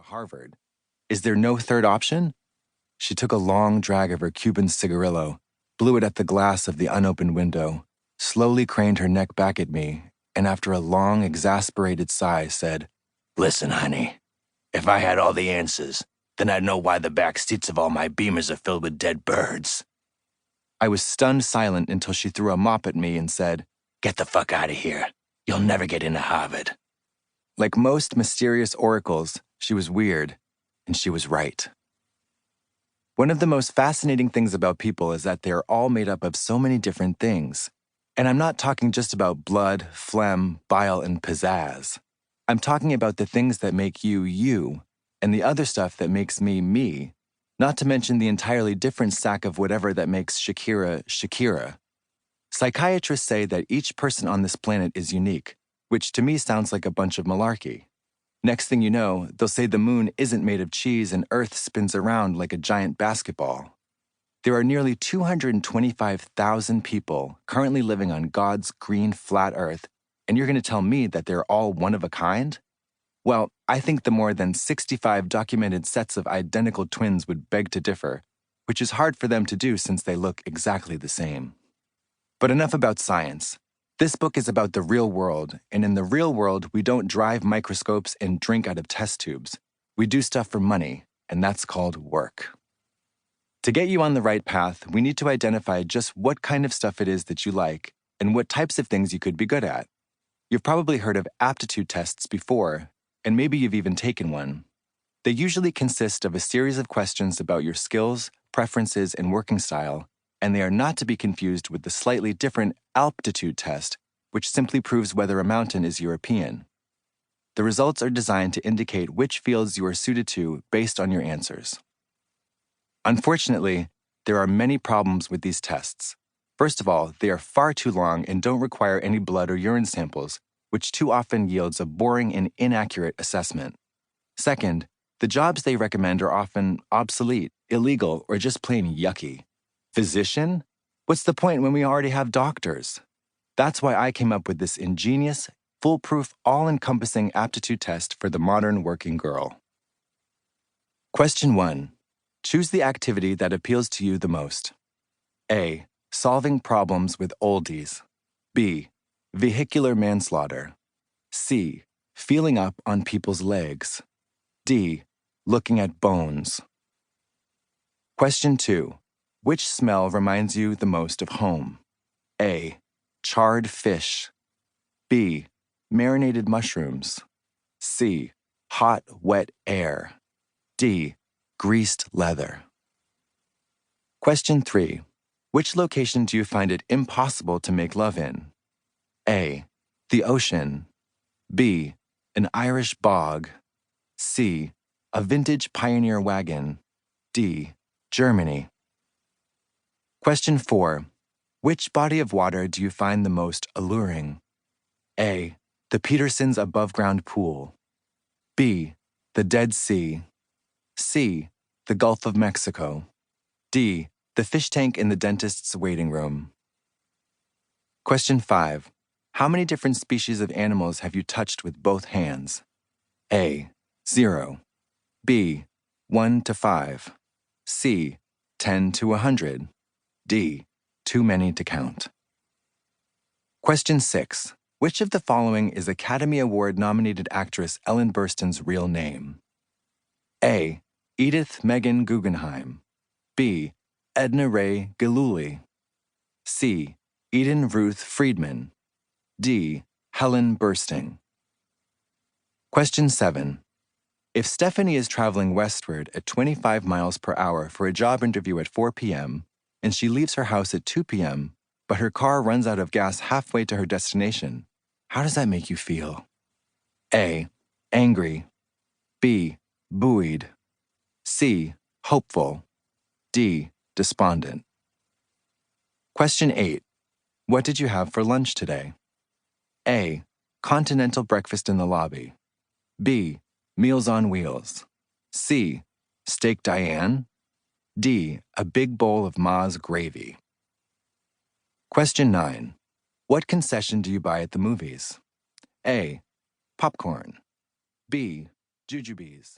Harvard. Is there no third option? She took a long drag of her Cuban cigarillo, blew it at the glass of the unopened window, slowly craned her neck back at me, and after a long, exasperated sigh said, "Listen, honey, if I had all the answers, then I'd know why the back seats of all my Beamers are filled with dead birds." I was stunned silent until she threw a mop at me and said, "Get the fuck out of here. You'll never get into Harvard." Like most mysterious oracles, she was weird, and she was right. One of the most fascinating things about people is that they are all made up of so many different things. And I'm not talking just about blood, phlegm, bile, and pizzazz. I'm talking about the things that make you, you, and the other stuff that makes me, me, not to mention the entirely different sack of whatever that makes Shakira, Shakira. Psychiatrists say that each person on this planet is unique, which to me sounds like a bunch of malarkey. Next thing you know, they'll say the moon isn't made of cheese and Earth spins around like a giant basketball. There are nearly 225,000 people currently living on God's green flat Earth, and you're going to tell me that they're all one of a kind? Well, I think the more than 65 documented sets of identical twins would beg to differ, which is hard for them to do since they look exactly the same. But enough about science. This book is about the real world, and in the real world, we don't drive microscopes and drink out of test tubes. We do stuff for money, and that's called work. To get you on the right path, we need to identify just what kind of stuff it is that you like and what types of things you could be good at. You've probably heard of aptitude tests before, and maybe you've even taken one. They usually consist of a series of questions about your skills, preferences, and working style, and they are not to be confused with the slightly different altitude test, which simply proves whether a mountain is European. The results are designed to indicate which fields you are suited to based on your answers. Unfortunately, there are many problems with these tests. First of all, they are far too long and don't require any blood or urine samples, which too often yields a boring and inaccurate assessment. Second, the jobs they recommend are often obsolete, illegal, or just plain yucky. Physician? What's the point when we already have doctors? That's why I came up with this ingenious, foolproof, all-encompassing aptitude test for the modern working girl. Question 1. Choose the activity that appeals to you the most. A. Solving problems with oldies. B. Vehicular manslaughter. C. Feeling up on people's legs. D. Looking at bones. Question 2. Which smell reminds you the most of home? A. Charred fish. B. Marinated mushrooms. C. Hot, wet air. D. Greased leather. Question 3. Which location do you find it impossible to make love in? A. The ocean. B. An Irish bog. C. A vintage Pioneer wagon. D. Germany. Question 4. Which body of water do you find the most alluring? A. The Peterson's above-ground pool. B. The Dead Sea. C. The Gulf of Mexico. D. The fish tank in the dentist's waiting room. Question 5. How many different species of animals have you touched with both hands? A. 0. B. 1 to 5. C. 10 to 100. D. Too many to count. Question 6. Which of the following is Academy Award-nominated actress Ellen Burstyn's real name? A. Edith Megan Guggenheim. B. Edna Ray Gillooly. C. Eden Ruth Friedman. D. Helen Bursting. Question 7. If Stephanie is traveling westward at 25 miles per hour for a job interview at 4 p.m., and she leaves her house at 2 p.m., but her car runs out of gas halfway to her destination, how does that make you feel? A. Angry. B. Buoyed. C. Hopeful. D. Despondent. Question 8. What did you have for lunch today? A. Continental breakfast in the lobby. B. Meals on Wheels. C. Steak Diane. D. A big bowl of Ma's gravy. Question 9. What concession do you buy at the movies? A. Popcorn. B. Jujubes.